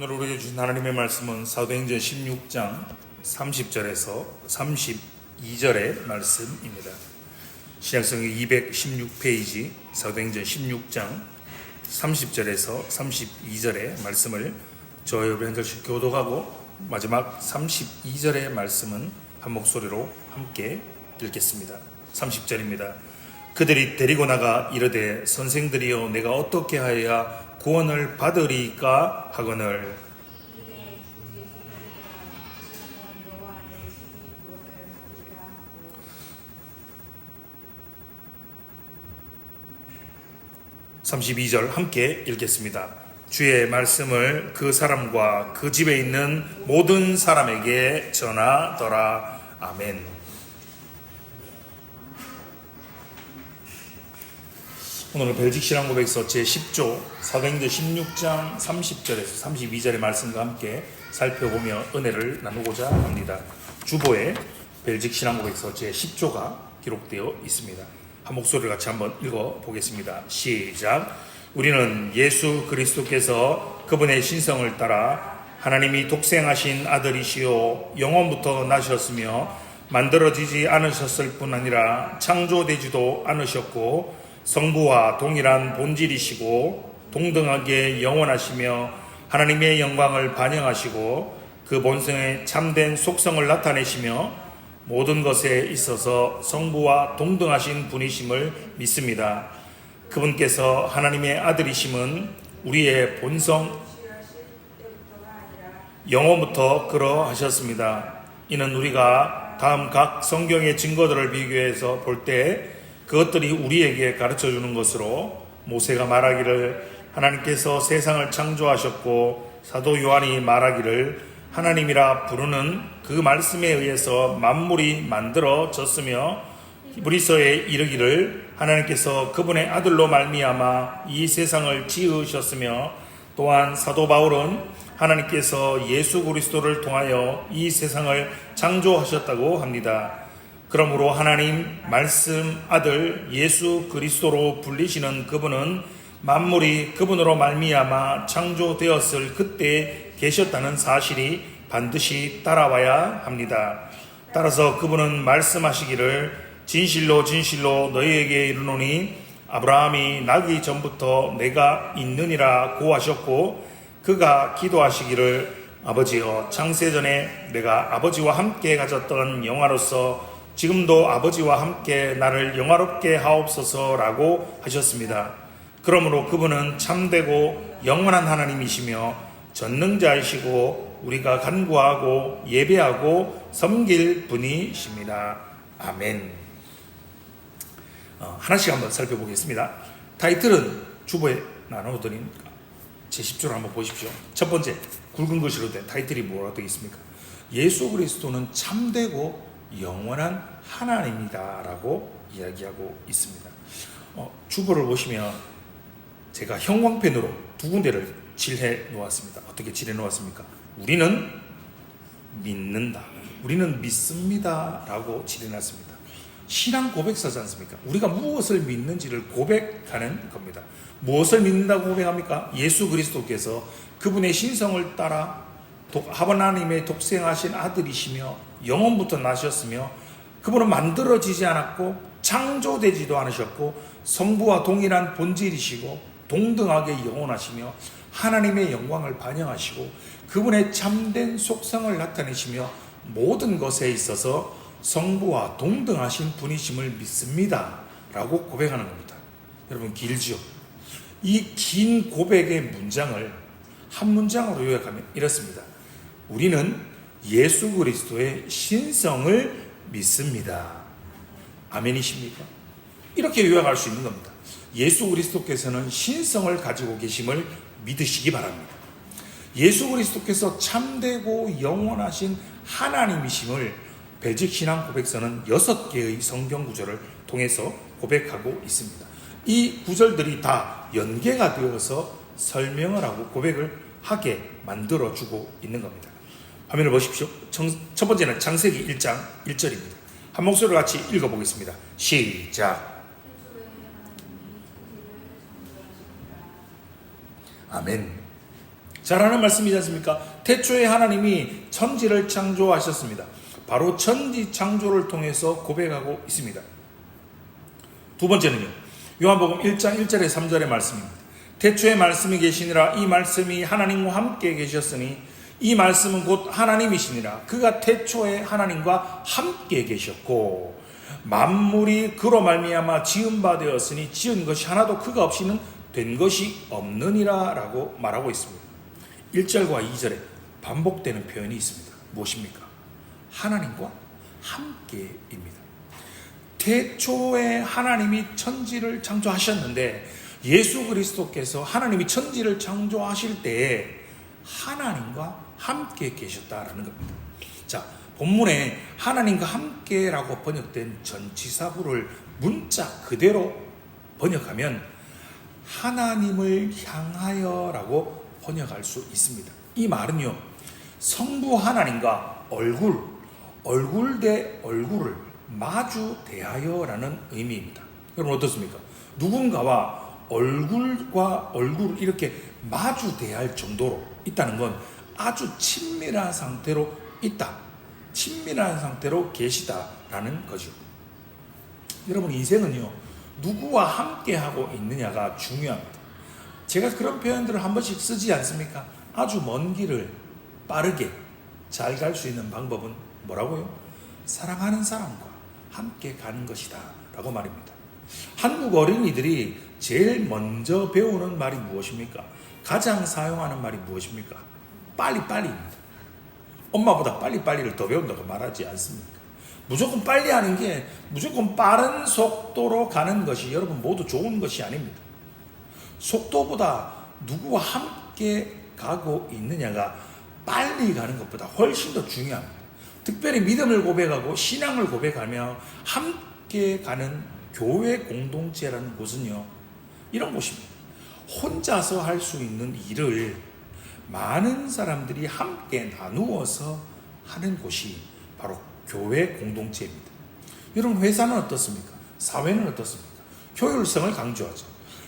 오늘 우리에게 주신 하나님의 말씀은 사도행전 16장 30절에서 32절의 말씀입니다. 신약성경 216페이지 사도행전 16장 30절에서 32절의 말씀을 저와 여러분이 한 절씩 교독하고 마지막 32절의 말씀은 한 목소리로 함께 읽겠습니다. 30절입니다. 그들이 데리고 나가 이르되 선생들이여 내가 어떻게 하여야 구원을 받으리까 하거늘 (32절) 함께 읽겠습니다. 주의 말씀을 그 사람과 그 집에 있는 모든 사람에게 전하더라. 아멘. 오늘은 벨직 신앙고백서 제10조 사도행전 16장 30절에서 32절의 말씀과 함께 살펴보며 은혜를 나누고자 합니다. 주보에 벨직 신앙고백서 제10조가 기록되어 있습니다. 한 목소리를 같이 한번 읽어보겠습니다. 시작. 우리는 예수 그리스도께서 그분의 신성을 따라 하나님이 독생하신 아들이시요 영원부터 나셨으며 만들어지지 않으셨을 뿐 아니라 창조되지도 않으셨고 성부와 동일한 본질이시고 동등하게 영원하시며 하나님의 영광을 반영하시고 그 본성의 참된 속성을 나타내시며 모든 것에 있어서 성부와 동등하신 분이심을 믿습니다. 그분께서 하나님의 아들이심은 우리의 본성 영원부터 그러하셨습니다. 이는 우리가 다음 각 성경의 증거들을 비교해서 볼 때 그것들이 우리에게 가르쳐주는 것으로 모세가 말하기를 하나님께서 세상을 창조하셨고 사도 요한이 말하기를 하나님이라 부르는 그 말씀에 의해서 만물이 만들어졌으며 히브리서에 이르기를 하나님께서 그분의 아들로 말미암아 이 세상을 지으셨으며 또한 사도 바울은 하나님께서 예수 그리스도를 통하여 이 세상을 창조하셨다고 합니다. 그러므로 하나님 말씀 아들 예수 그리스도로 불리시는 그분은 만물이 그분으로 말미암아 창조되었을 그때에 계셨다는 사실이 반드시 따라와야 합니다. 따라서 그분은 말씀하시기를 진실로 진실로 너희에게 이르노니 아브라함이 나기 전부터 내가 있느니라 고하셨고 그가 기도하시기를 아버지여 창세전에 내가 아버지와 함께 가졌던 영화로서 지금도 아버지와 함께 나를 영화롭게 하옵소서라고 하셨습니다. 그러므로 그분은 참되고 영원한 하나님이시며 전능자이시고 우리가 간구하고 예배하고 섬길 분이십니다. 아멘. 하나씩 한번 살펴보겠습니다. 타이틀은 주보에 나눠드린 제10조를 한번 보십시오. 첫 번째, 굵은 글씨로 된 타이틀이 뭐라고 되어 있습니까? 예수 그리스도는 참되고 영원한 하나님이다 라고 이야기하고 있습니다. 주보를 보시면 제가 형광펜으로 두 군데를 칠해 놓았습니다. 어떻게 칠해 놓았습니까? 우리는 믿는다, 우리는 믿습니다 라고 칠해 놨습니다. 신앙 고백서지 않습니까? 우리가 무엇을 믿는지를 고백하는 겁니다. 무엇을 믿는다고 고백합니까? 예수 그리스도께서 그분의 신성을 따라 하나님의 독생하신 아들이시며 영원부터 나셨으며 그분은 만들어지지 않았고 창조되지도 않으셨고 성부와 동일한 본질이시고 동등하게 영원하시며 하나님의 영광을 반영하시고 그분의 참된 속성을 나타내시며 모든 것에 있어서 성부와 동등하신 분이심을 믿습니다 라고 고백하는 겁니다. 여러분, 길지요? 이 긴 고백의 문장을 한 문장으로 요약하면 이렇습니다. 우리는 예수 그리스도의 신성을 믿습니다. 아멘이십니까? 이렇게 요약할 수 있는 겁니다. 예수 그리스도께서는 신성을 가지고 계심을 믿으시기 바랍니다. 예수 그리스도께서 참되고 영원하신 하나님이심을 벨직 신앙 고백서는 6개의 성경 구절을 통해서 고백하고 있습니다. 이 구절들이 다 연계가 되어서 설명을 하고 고백을 하게 만들어주고 있는 겁니다. 화면을 보십시오. 첫 번째는 창세기 1장 1절입니다. 한 목소리로 같이 읽어보겠습니다. 시작. 아멘. 잘하는 말씀이지 않습니까? 태초에 하나님이 천지를 창조하셨습니다. 바로 천지 창조를 통해서 고백하고 있습니다. 두 번째는요, 요한복음 1장 1절에 3절의 말씀입니다. 태초에 말씀이 계시니라. 이 말씀이 하나님과 함께 계셨으니 이 말씀은 곧 하나님이시니라. 그가 태초에 하나님과 함께 계셨고 만물이 그로 말미암아 지은 바 되었으니 지은 것이 하나도 그가 없이는 된 것이 없느니라 라고 말하고 있습니다. 1절과 2절에 반복되는 표현이 있습니다. 무엇입니까? 하나님과 함께입니다. 태초에 하나님이 천지를 창조하셨는데 예수 그리스도께서 하나님이 천지를 창조하실 때에 하나님과 함께 계셨다라는 겁니다. 자, 본문에 하나님과 함께라고 번역된 전치사구를 문자 그대로 번역하면 하나님을 향하여라고 번역할 수 있습니다. 이 말은요, 성부 하나님과 얼굴 대 얼굴을 마주 대하여라는 의미입니다. 여러분 어떻습니까? 누군가와 얼굴과 얼굴을 이렇게 마주 대할 정도로 있다는 건 아주 친밀한 상태로 있다, 친밀한 상태로 계시다라는 거죠. 여러분 인생은요, 누구와 함께 하고 있느냐가 중요합니다. 제가 그런 표현들을 한 번씩 쓰지 않습니까? 아주 먼 길을 빠르게 잘 갈 수 있는 방법은 뭐라고요? 사랑하는 사람과 함께 가는 것이다 라고 말입니다. 한국 어린이들이 제일 먼저 배우는 말이 무엇입니까? 가장 사용하는 말이 무엇입니까? 빨리빨리입니다. 엄마보다 빨리빨리를 더 배운다고 말하지 않습니까? 무조건 빨리 하는 게 무조건 빠른 속도로 가는 것이 여러분 모두 좋은 것이 아닙니다. 속도보다 누구와 함께 가고 있느냐가 빨리 가는 것보다 훨씬 더 중요합니다. 특별히 믿음을 고백하고 신앙을 고백하며 함께 가는 교회 공동체라는 곳은요, 이런 곳입니다. 혼자서 할 수 있는 일을 많은 사람들이 함께 나누어서 하는 곳이 바로 교회 공동체입니다. 여러분 회사는 어떻습니까? 사회는 어떻습니까? 효율성을 강조하죠.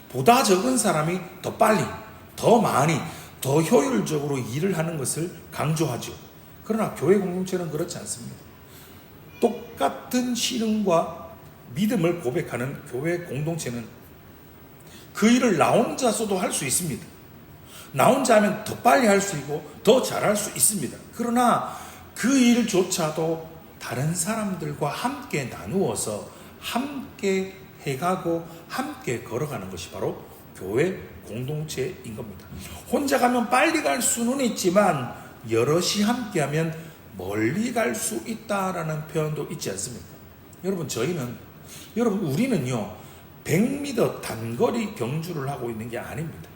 보다 적은 사람이 더 빨리, 더 많이, 더 효율적으로 일을 하는 것을 강조하죠. 그러나 교회 공동체는 그렇지 않습니다. 똑같은 신앙과 믿음을 고백하는 교회 공동체는 그 일을 나 혼자서도 할 수 있습니다. 나 혼자 하면 더 빨리 할 수 있고 더 잘할 수 있습니다. 그러나 그 일조차도 다른 사람들과 함께 나누어서 함께 해가고 함께 걸어가는 것이 바로 교회 공동체인 겁니다. 혼자 가면 빨리 갈 수는 있지만 여럿이 함께하면 멀리 갈 수 있다라는 표현도 있지 않습니까? 여러분 우리는요 100m 단거리 경주를 하고 있는 게 아닙니다.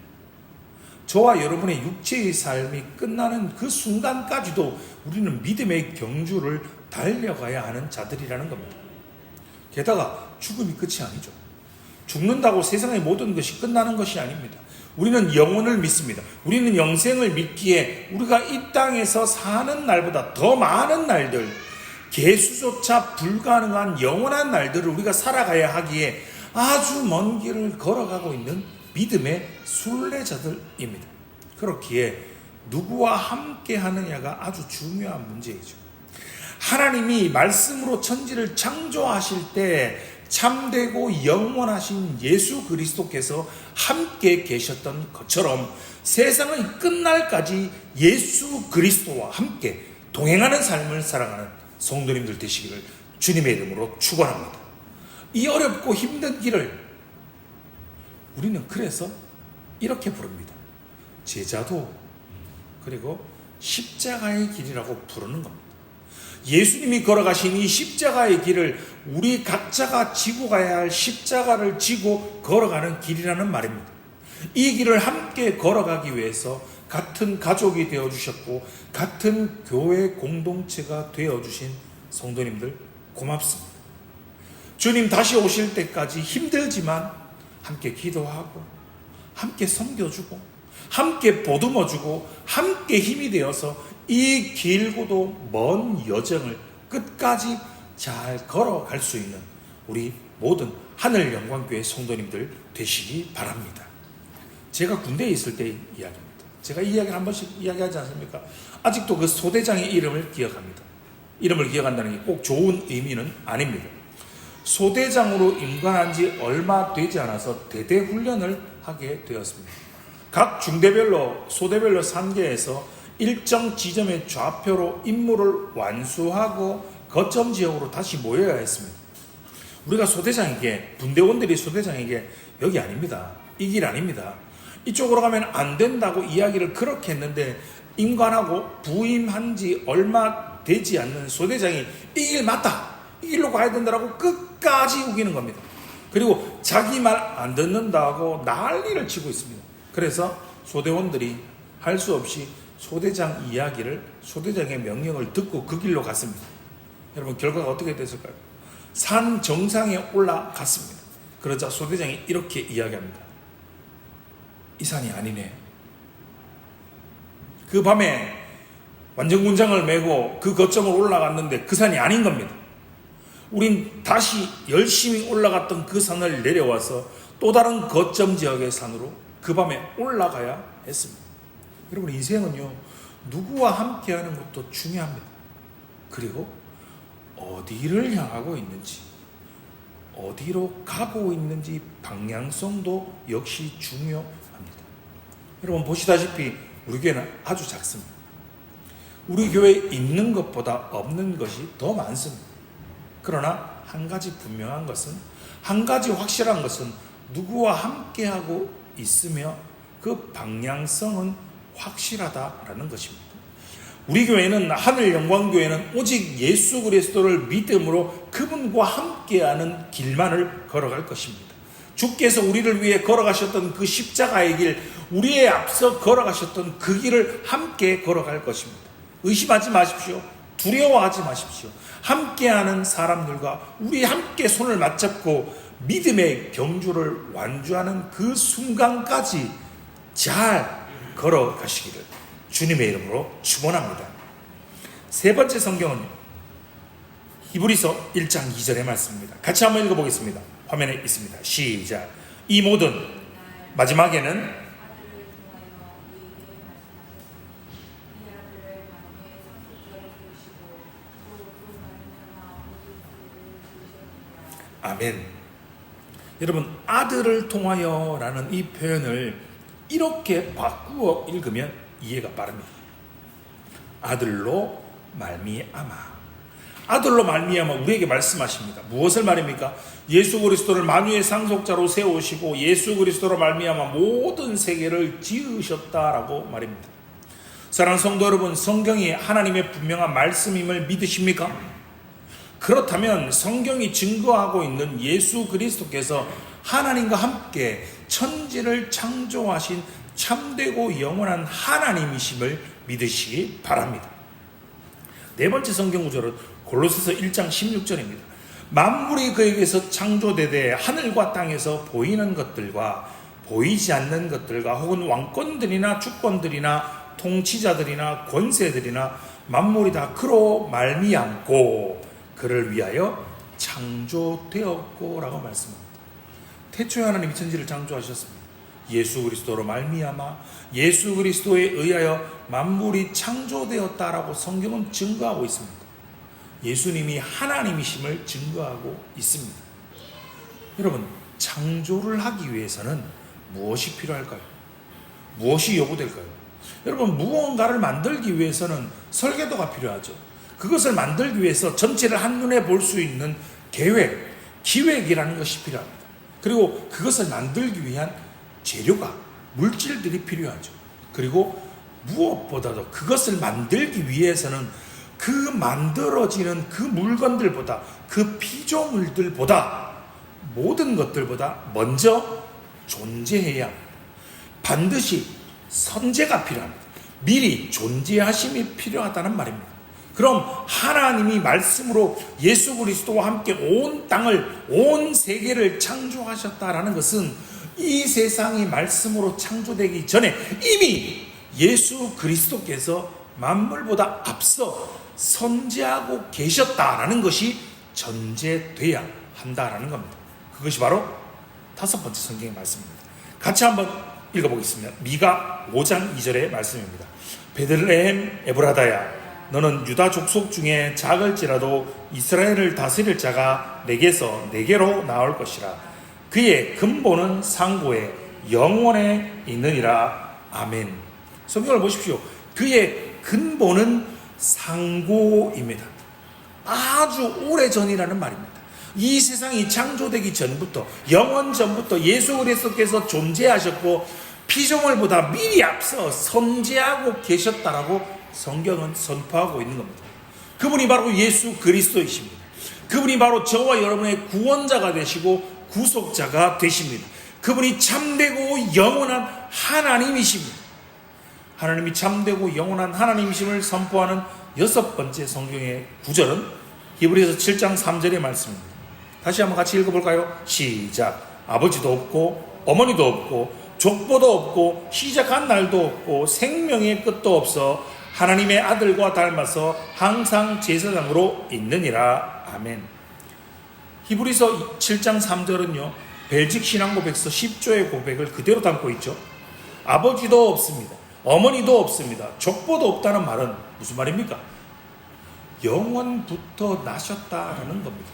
저와 여러분의 육체의 삶이 끝나는 그 순간까지도 우리는 믿음의 경주를 달려가야 하는 자들이라는 겁니다. 게다가 죽음이 끝이 아니죠. 죽는다고 세상의 모든 것이 끝나는 것이 아닙니다. 우리는 영혼을 믿습니다. 우리는 영생을 믿기에 우리가 이 땅에서 사는 날보다 더 많은 날들, 계수조차 불가능한 영원한 날들을 우리가 살아가야 하기에 아주 먼 길을 걸어가고 있는 믿음의 순례자들입니다. 그렇기에 누구와 함께 하느냐가 아주 중요한 문제이죠. 하나님이 말씀으로 천지를 창조하실 때 참되고 영원하신 예수 그리스도께서 함께 계셨던 것처럼 세상의 끝날까지 예수 그리스도와 함께 동행하는 삶을 살아가는 성도님들 되시기를 주님의 이름으로 축원합니다. 이 어렵고 힘든 길을 우리는 그래서 이렇게 부릅니다. 제자도 그리고 십자가의 길이라고 부르는 겁니다. 예수님이 걸어가신 이 십자가의 길을 우리 각자가 지고 가야 할 십자가를 지고 걸어가는 길이라는 말입니다. 이 길을 함께 걸어가기 위해서 같은 가족이 되어주셨고 같은 교회 공동체가 되어주신 성도님들 고맙습니다. 주님 다시 오실 때까지 힘들지만 함께 기도하고 함께 섬겨주고 함께 보듬어주고 함께 힘이 되어서 이 길고도 먼 여정을 끝까지 잘 걸어갈 수 있는 우리 모든 하늘영광교회 성도님들 되시기 바랍니다. 제가 군대에 있을 때 이야기입니다. 제가 이 이야기를 한 번씩 이야기하지 않습니까? 아직도 그 소대장의 이름을 기억합니다. 이름을 기억한다는 게 꼭 좋은 의미는 아닙니다. 소대장으로 임관한 지 얼마 되지 않아서 대대 훈련을 하게 되었습니다. 각 중대별로 소대별로 산계에서 일정 지점의 좌표로 임무를 완수하고 거점 지역으로 다시 모여야 했습니다. 우리가 소대장에게, 분대원들이 소대장에게 여기 아닙니다, 이 길 아닙니다, 이쪽으로 가면 안 된다고 이야기를 그렇게 했는데 임관하고 부임한 지 얼마 되지 않는 소대장이 이 길 맞다, 이 길로 가야 된다라고 끝까지 우기는 겁니다. 그리고 자기 말 안 듣는다고 난리를 치고 있습니다. 그래서 소대원들이 할 수 없이 소대장 이야기를, 소대장의 명령을 듣고 그 길로 갔습니다. 여러분, 결과가 어떻게 됐을까요? 산 정상에 올라갔습니다. 그러자 소대장이 이렇게 이야기합니다. 이 산이 아니네. 그 밤에 완전군장을 메고 그 거점을 올라갔는데 그 산이 아닌 겁니다. 우린 다시 열심히 올라갔던 그 산을 내려와서 또 다른 거점 지역의 산으로 그 밤에 올라가야 했습니다. 여러분, 인생은요, 누구와 함께하는 것도 중요합니다. 그리고 어디를 향하고 있는지, 어디로 가고 있는지 방향성도 역시 중요합니다. 여러분, 보시다시피 우리 교회는 아주 작습니다. 우리 교회에 있는 것보다 없는 것이 더 많습니다. 그러나 한 가지 분명한 것은, 한 가지 확실한 것은 누구와 함께하고 있으며 그 방향성은 확실하다라는 것입니다. 우리 교회는, 하늘영광교회는 오직 예수 그리스도를 믿음으로 그분과 함께하는 길만을 걸어갈 것입니다. 주께서 우리를 위해 걸어가셨던 그 십자가의 길, 우리에 앞서 걸어가셨던 그 길을 함께 걸어갈 것입니다. 의심하지 마십시오. 두려워하지 마십시오. 함께하는 사람들과 우리 함께 손을 맞잡고 믿음의 경주를 완주하는 그 순간까지 잘 걸어가시기를 주님의 이름으로 축원합니다. 세 번째 성경은 히브리서 1장 2절의 말씀입니다. 같이 한번 읽어보겠습니다. 화면에 있습니다. 시작. 이 모든 마지막에는 아멘. 여러분, 아들을 통하여 라는 이 표현을 이렇게 바꾸어 읽으면 이해가 빠릅니다. 아들로 말미암아. 아들로 말미암아 우리에게 말씀하십니다. 무엇을 말입니까? 예수 그리스도를 만유의 상속자로 세우시고 예수 그리스도로 말미암아 모든 세계를 지으셨다라고 말입니다. 사랑하는 성도 여러분, 성경이 하나님의 분명한 말씀임을 믿으십니까? 그렇다면 성경이 증거하고 있는 예수 그리스도께서 하나님과 함께 천지를 창조하신 참되고 영원한 하나님이심을 믿으시기 바랍니다. 네 번째 성경 구절은 골로새서 1장 16절입니다. 만물이 그에게서 창조되되 하늘과 땅에서 보이는 것들과 보이지 않는 것들과 혹은 왕권들이나 주권들이나 통치자들이나 권세들이나 만물이 다 그로 말미암고 그를 위하여 창조되었고 라고 말씀합니다. 태초에 하나님이 천지를 창조하셨습니다. 예수 그리스도로 말미암아 예수 그리스도에 의하여 만물이 창조되었다라고 성경은 증거하고 있습니다. 예수님이 하나님이심을 증거하고 있습니다. 여러분, 창조를 하기 위해서는 무엇이 필요할까요? 무엇이 요구될까요? 여러분, 무언가를 만들기 위해서는 설계도가 필요하죠. 그것을 만들기 위해서 전체를 한눈에 볼 수 있는 계획, 기획이라는 것이 필요합니다. 그리고 그것을 만들기 위한 재료가, 물질들이 필요하죠. 그리고 무엇보다도 그것을 만들기 위해서는 그 만들어지는 그 물건들보다, 그 피조물들보다, 모든 것들보다 먼저 존재해야 합니다. 반드시 선재가 필요합니다. 미리 존재하심이 필요하다는 말입니다. 그럼 하나님이 말씀으로 예수 그리스도와 함께 온 땅을, 온 세계를 창조하셨다라는 것은 이 세상이 말씀으로 창조되기 전에 이미 예수 그리스도께서 만물보다 앞서 선지하고 계셨다라는 것이 전제돼야 한다라는 겁니다. 그것이 바로 다섯 번째 성경의 말씀입니다. 같이 한번 읽어보겠습니다. 미가 5장 2절의 말씀입니다. 베들레헴 에브라다야, 너는 유다 족속 중에 작을지라도 이스라엘을 다스릴 자가 내게서 내게로 나올 것이라. 그의 근본은 상고에 영원에 있느니라. 아멘. 성경을 보십시오. 그의 근본은 상고입니다. 아주 오래전이라는 말입니다. 이 세상이 창조되기 전부터, 영원 전부터 예수 그리스도께서 존재하셨고 피조물보다 미리 앞서 선재하고 계셨다라고 성경은 선포하고 있는 겁니다. 그분이 바로 예수 그리스도이십니다. 그분이 바로 저와 여러분의 구원자가 되시고 구속자가 되십니다. 그분이 참되고 영원한 하나님이십니다. 하나님이 참되고 영원한 하나님이심을 선포하는 6번째 성경의 구절은 히브리서 7장 3절의 말씀입니다. 다시 한번 같이 읽어볼까요? 시작. 아버지도 없고 어머니도 없고 족보도 없고 시작한 날도 없고 생명의 끝도 없어 하나님의 아들과 닮아서 항상 제사장으로 있느니라. 아멘. 히브리서 7장 3절은요, 벨직 신앙고백서 10조의 고백을 그대로 담고 있죠. 아버지도 없습니다. 어머니도 없습니다. 족보도 없다는 말은 무슨 말입니까? 영원부터 나셨다라는 겁니다.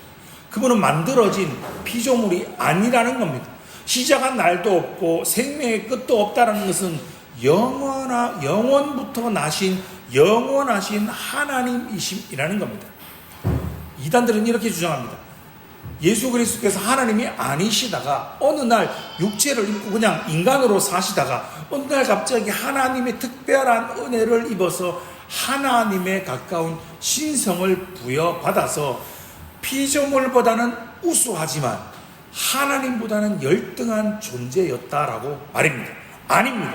그분은 만들어진 피조물이 아니라는 겁니다. 시작한 날도 없고 생명의 끝도 없다는 것은 영원부터 나신 영원하신 하나님이심이라는 겁니다. 이단들은 이렇게 주장합니다. 예수 그리스도께서 하나님이 아니시다가 어느 날 육체를 입고 그냥 인간으로 사시다가 어느 날 갑자기 하나님의 특별한 은혜를 입어서 하나님에 가까운 신성을 부여받아서 피조물보다는 우수하지만 하나님보다는 열등한 존재였다라고 말입니다. 아닙니다.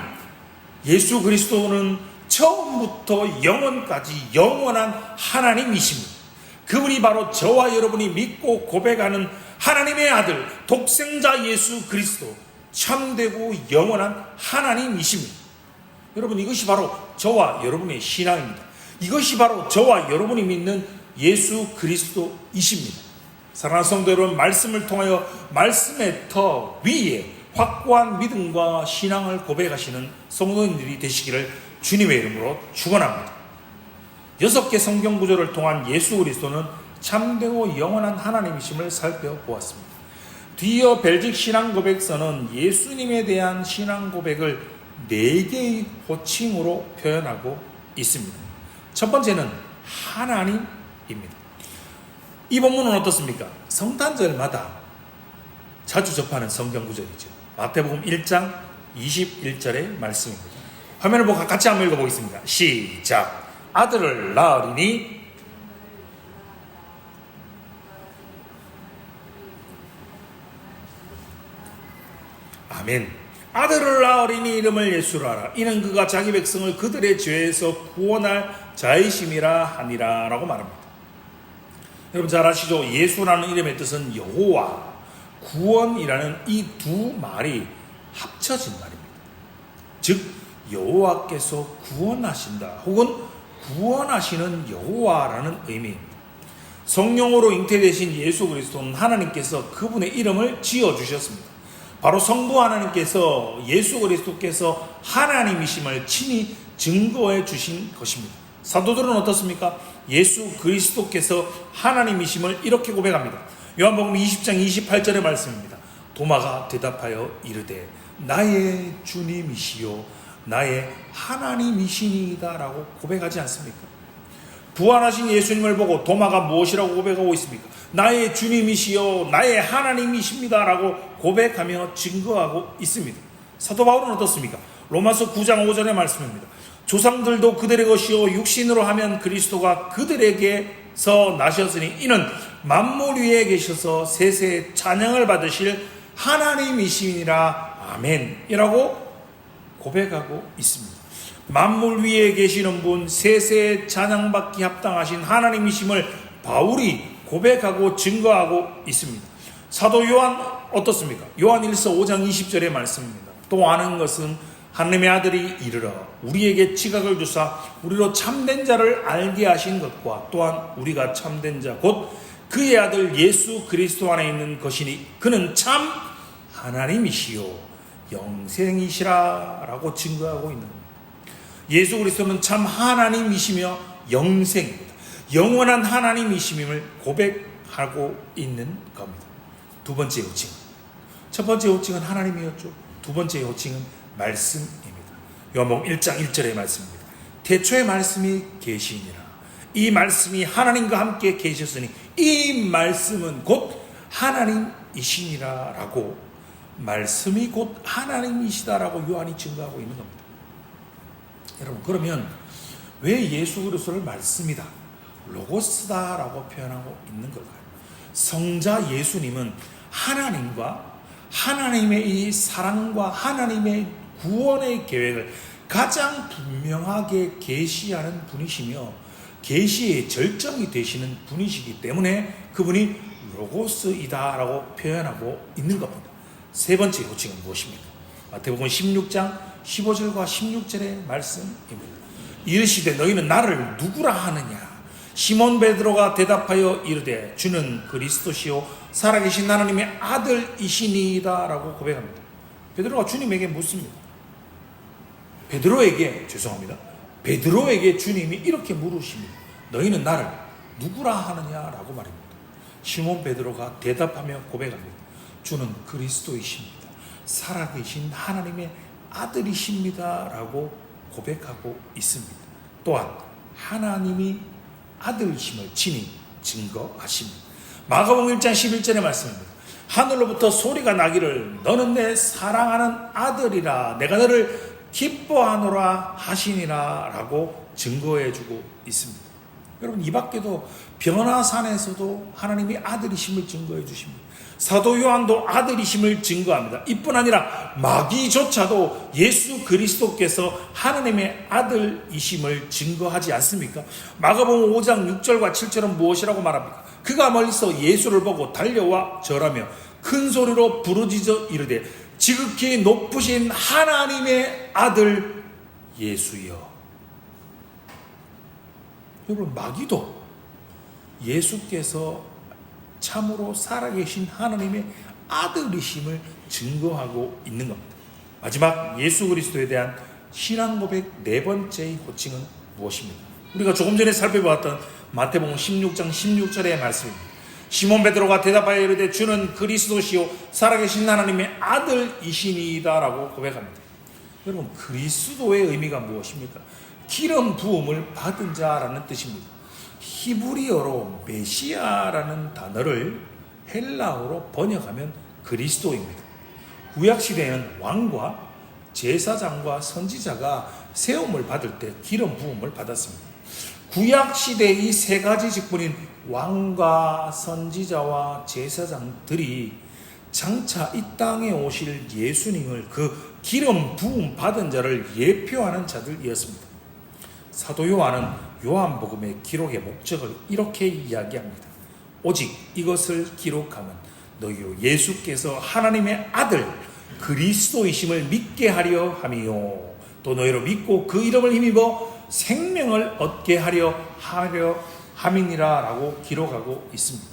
예수 그리스도는 처음부터 영원까지 영원한 하나님이십니다. 그분이 바로 저와 여러분이 믿고 고백하는 하나님의 아들 독생자 예수 그리스도, 참되고 영원한 하나님이십니다. 여러분, 이것이 바로 저와 여러분의 신앙입니다. 이것이 바로 저와 여러분이 믿는 예수 그리스도이십니다. 사랑하는 성도 여러분, 말씀을 통하여 말씀의 터 위에 확고한 믿음과 신앙을 고백하시는 성도님들이 되시기를 주님의 이름으로 축원합니다. 6개 성경 구절을 통한 예수 그리스도는 참되고 영원한 하나님이심을 살펴보았습니다. 뒤이어 벨직 신앙 고백서는 예수님에 대한 신앙 고백을 4개의 호칭으로 표현하고 있습니다. 첫 번째는 하나님입니다. 이 본문은 어떻습니까? 성탄절마다 자주 접하는 성경 구절이죠. 마태복음 1장 21절의 말씀입니다. 화면을 보고 같이 한번 읽어보겠습니다. 시작. 아들을 낳으리니 아멘. 아들을 낳으리니 이름을 예수라 하라. 이는 그가 자기 백성을 그들의 죄에서 구원할 자이심이라 하니라 라고 말합니다. 여러분 잘 아시죠? 예수라는 이름의 뜻은 여호와, 구원이라는 이 두 말이 합쳐진 말입니다. 즉 여호와께서 구원하신다 혹은 구원하시는 여호와라는 의미입니다. 성령으로 잉태되신 예수 그리스도는 하나님께서 그분의 이름을 지어주셨습니다. 바로 성부 하나님께서 예수 그리스도께서 하나님이심을 친히 증거해 주신 것입니다. 사도들은 어떻습니까? 예수 그리스도께서 하나님이심을 이렇게 고백합니다. 요한복음 20장 28절의 말씀입니다. 도마가 대답하여 이르되 나의 주님이시요 나의 하나님이시니이다 라고 고백하지 않습니까? 부활하신 예수님을 보고 도마가 무엇이라고 고백하고 있습니까? 나의 주님이시요 나의 하나님이십니다 라고 고백하며 증거하고 있습니다. 사도 바울은 어떻습니까? 로마서 9장 5절의 말씀입니다. 조상들도 그들의 것이요 육신으로 하면 그리스도가 그들에게서 나셨으니 이는 만물 위에 계셔서 세세의 찬양을 받으실 하나님이시니라. 아멘 이라고 고백하고 있습니다. 만물 위에 계시는 분, 세세의 찬양받기 합당하신 하나님이심을 바울이 고백하고 증거하고 있습니다. 사도 요한 어떻습니까? 요한 1서 5장 20절의 말씀입니다. 또 아는 것은 하나님의 아들이 이르러 우리에게 지각을 주사 우리로 참된 자를 알게 하신 것과 또한 우리가 참된 자 곧 그의 아들 예수 그리스도 안에 있는 것이니 그는 참 하나님이시요 영생이시라라고 증거하고 있는 겁니다. 예수 그리스도는 참 하나님이시며 영생입니다. 영원한 하나님이심을 고백하고 있는 겁니다. 두 번째 호칭. 첫 번째 호칭은 하나님이었죠. 두 번째 호칭은 말씀입니다. 요한복음 1장 1절의 말씀입니다. 태초에 말씀이 계시니라. 이 말씀이 하나님과 함께 계셨으니 이 말씀은 곧 하나님이시니라 라고, 말씀이 곧 하나님이시다라고 요한이 증거하고 있는 겁니다. 여러분, 그러면 왜 예수 그리스도를 말씀이다, 로고스다라고 표현하고 있는 걸까요? 성자 예수님은 하나님과 하나님의 이 사랑과 하나님의 구원의 계획을 가장 분명하게 계시하는 분이시며 계시의 절정이 되시는 분이시기 때문에 그분이 로고스이다라고 표현하고 있는 겁니다. 세 번째 호칭은 무엇입니까? 마태복음 16장 15절과 16절의 말씀입니다. 이르시되 너희는 나를 누구라 하느냐? 시몬 베드로가 대답하여 이르되 주는 그리스도시요 살아계신 하나님의 아들이시니이다 라고 고백합니다. 베드로가 주님에게 묻습니다. 베드로에게 주님이 이렇게 물으십니다. 너희는 나를 누구라 하느냐라고 말입니다. 시몬 베드로가 대답하며 고백합니다. 주는 그리스도이십니다. 살아계신 하나님의 아들이십니다 라고 고백하고 있습니다. 또한 하나님이 아들이심을 친히 증거하십니다. 마가복음 1장 11절의 말씀입니다. 하늘로부터 소리가 나기를 너는 내 사랑하는 아들이라 내가 너를 기뻐하노라 하시니라 라고 증거해주고 있습니다. 여러분, 이 밖에도 변화산에서도 하나님이 아들이심을 증거해 주십니다. 사도 요한도 아들이심을 증거합니다. 이뿐 아니라 마귀조차도 예수 그리스도께서 하나님의 아들이심을 증거하지 않습니까? 마가복음 5장 6절과 7절은 무엇이라고 말합니까? 그가 멀리서 예수를 보고 달려와 절하며 큰 소리로 부르짖어 이르되 지극히 높으신 하나님의 아들 예수여. 여러분, 마귀도 예수께서 참으로 살아계신 하나님의 아들이심을 증거하고 있는 겁니다. 마지막 예수 그리스도에 대한 신앙 고백 네 번째의 호칭은 무엇입니까? 우리가 조금 전에 살펴보았던 마태복음 16장 16절의 말씀입니다. 시몬 베드로가 대답하여 이르되 주는 그리스도시요 살아계신 하나님의 아들이시니이다 라고 고백합니다. 여러분, 그리스도의 의미가 무엇입니까? 기름 부음을 받은 자라는 뜻입니다. 히브리어로 메시아라는 단어를 헬라어로 번역하면 그리스도입니다. 구약시대에는 왕과 제사장과 선지자가 세움을 받을 때 기름 부음을 받았습니다. 구약시대의 이 세 가지 직분인 왕과 선지자와 제사장들이 장차 이 땅에 오실 예수님을 그 기름 부음 받은 자를 예표하는 자들이었습니다. 사도 요한은 요한복음의 기록의 목적을 이렇게 이야기합니다. 오직 이것을 기록하면 너희로 예수께서 하나님의 아들 그리스도이심을 믿게 하려 함이요 또 너희로 믿고 그 이름을 힘입어 생명을 얻게 하려 함이니라 라고 기록하고 있습니다.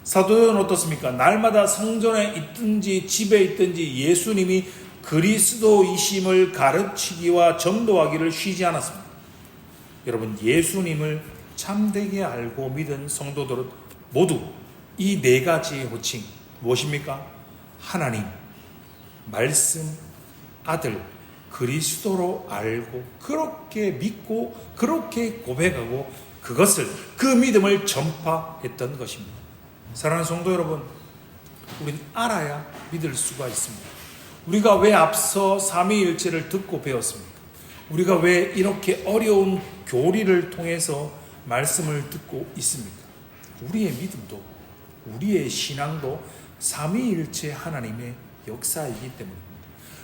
사도 요한은 어떻습니까? 날마다 성전에 있든지 집에 있든지 예수님이 그리스도이심을 가르치기와 전도하기를 쉬지 않았습니다. 여러분, 예수님을 참되게 알고 믿은 성도들은 모두 이 네 가지의 호칭 무엇입니까? 하나님, 말씀, 아들, 그리스도로 알고 그렇게 믿고 그렇게 고백하고 그것을 그 믿음을 전파했던 것입니다. 사랑하는 성도 여러분, 우리는 알아야 믿을 수가 있습니다. 우리가 왜 앞서 삼위일체를 듣고 배웠습니까? 우리가 왜 이렇게 어려운 교리를 통해서 말씀을 듣고 있습니까? 우리의 믿음도 우리의 신앙도 삼위일체 하나님의 역사이기 때문입니다.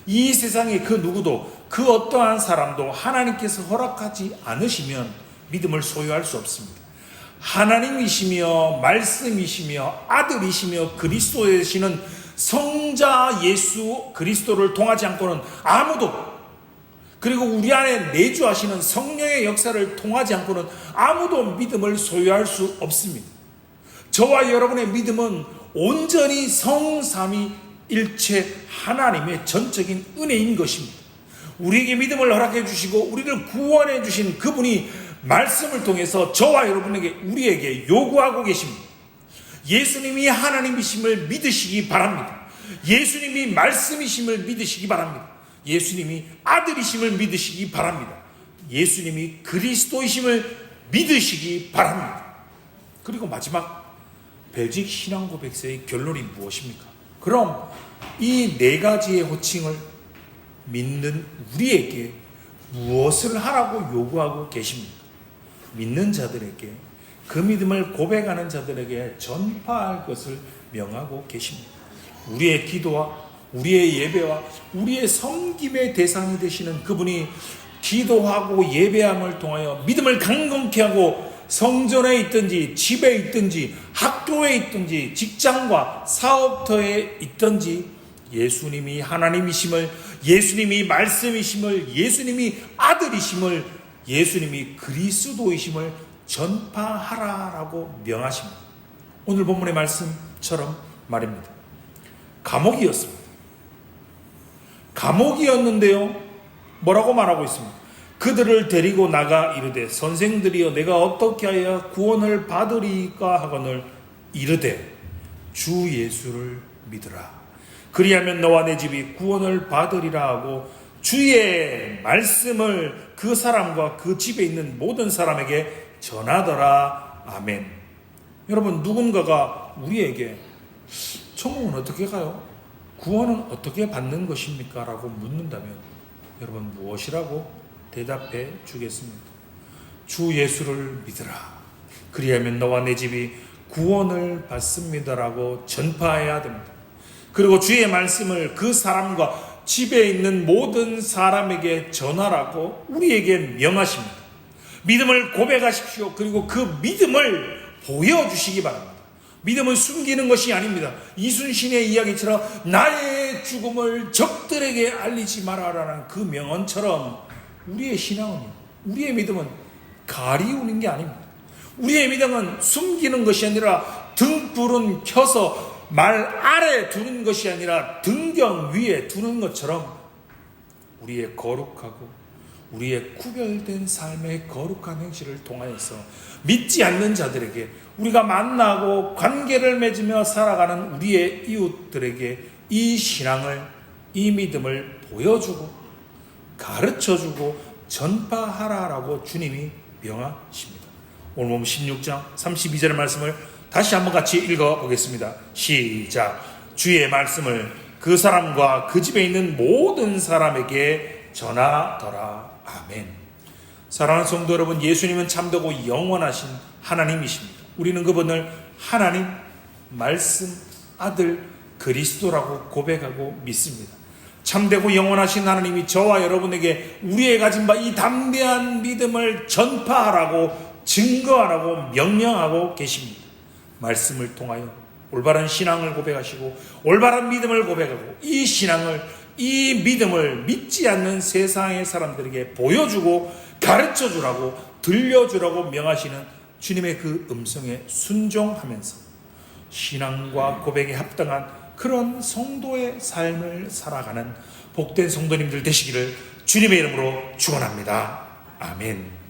이 세상에 그 누구도 그 어떠한 사람도 하나님께서 허락하지 않으시면 믿음을 소유할 수 없습니다. 하나님이시며 말씀이시며 아들이시며 그리스도이시는 성자 예수 그리스도를 통하지 않고는 아무도, 그리고 우리 안에 내주하시는 성령의 역사를 통하지 않고는 아무도 믿음을 소유할 수 없습니다. 저와 여러분의 믿음은 온전히 성삼위 일체 하나님의 전적인 은혜인 것입니다. 우리에게 믿음을 허락해 주시고 우리를 구원해 주신 그분이 말씀을 통해서 저와 여러분에게 우리에게 요구하고 계십니다. 예수님이 하나님이심을 믿으시기 바랍니다. 예수님이 말씀이심을 믿으시기 바랍니다. 예수님이 아들이심을 믿으시기 바랍니다. 예수님이 그리스도이심을 믿으시기 바랍니다. 그리고 마지막 벨직 신앙 고백서의 결론이 무엇입니까? 그럼 이 네 가지의 호칭을 믿는 우리에게 무엇을 하라고 요구하고 계십니까? 믿는 자들에게, 그 믿음을 고백하는 자들에게 전파할 것을 명하고 계십니다. 우리의 기도와 우리의 예배와 우리의 섬김의 대상이 되시는 그분이 기도하고 예배함을 통하여 믿음을 강건케 하고 성전에 있든지 집에 있든지 학교에 있든지 직장과 사업터에 있든지 예수님이 하나님이심을, 예수님이 말씀이심을, 예수님이 아들이심을, 예수님이 그리스도이심을 전파하라라고 명하십니다. 오늘 본문의 말씀처럼 말입니다. 감옥이었습니다. 감옥이었는데요, 뭐라고 말하고 있습니다. 그들을 데리고 나가 이르되 선생들이여 내가 어떻게 하여 구원을 받으리까 하거늘 이르되 주 예수를 믿으라. 그리하면 너와 내 집이 구원을 받으리라 하고 주의 말씀을 그 사람과 그 집에 있는 모든 사람에게 전하더라. 아멘. 여러분, 누군가가 우리에게 천국은 어떻게 가요? 구원은 어떻게 받는 것입니까? 라고 묻는다면 여러분 무엇이라고 대답해 주겠습니까? 주 예수를 믿으라. 그리하면 너와 내 집이 구원을 받습니다라고 전파해야 됩니다. 그리고 주의 말씀을 그 사람과 집에 있는 모든 사람에게 전하라고 우리에게 명하십니다. 믿음을 고백하십시오. 그리고 그 믿음을 보여주시기 바랍니다. 믿음은 숨기는 것이 아닙니다. 이순신의 이야기처럼 나의 죽음을 적들에게 알리지 마라라는 그 명언처럼 우리의 신앙은요, 우리의 믿음은 가리우는 게 아닙니다. 우리의 믿음은 숨기는 것이 아니라 등불은 켜서 말 아래 두는 것이 아니라 등경 위에 두는 것처럼 우리의 거룩하고 우리의 구별된 삶의 거룩한 행실을 통하여서 믿지 않는 자들에게, 우리가 만나고 관계를 맺으며 살아가는 우리의 이웃들에게 이 신앙을, 이 믿음을 보여주고 가르쳐주고 전파하라라고 주님이 명하십니다. 오늘 보면 16장 32절의 말씀을 다시 한번 같이 읽어보겠습니다. 시작. 주의 말씀을 그 사람과 그 집에 있는 모든 사람에게 전하더라. 아멘. 사랑하는 성도 여러분, 예수님은 참되고 영원하신 하나님이십니다. 우리는 그분을 하나님, 말씀, 아들, 그리스도라고 고백하고 믿습니다. 참되고 영원하신 하나님이 저와 여러분에게 우리의 가진 바 이 담대한 믿음을 전파하라고, 증거하라고 명령하고 계십니다. 말씀을 통하여 올바른 신앙을 고백하시고 올바른 믿음을 고백하고 이 신앙을, 이 믿음을 믿지 않는 세상의 사람들에게 보여주고 가르쳐주라고, 들려주라고 명하시는 주님의 그 음성에 순종하면서 신앙과 고백에 합당한 그런 성도의 삶을 살아가는 복된 성도님들 되시기를 주님의 이름으로 축원합니다. 아멘.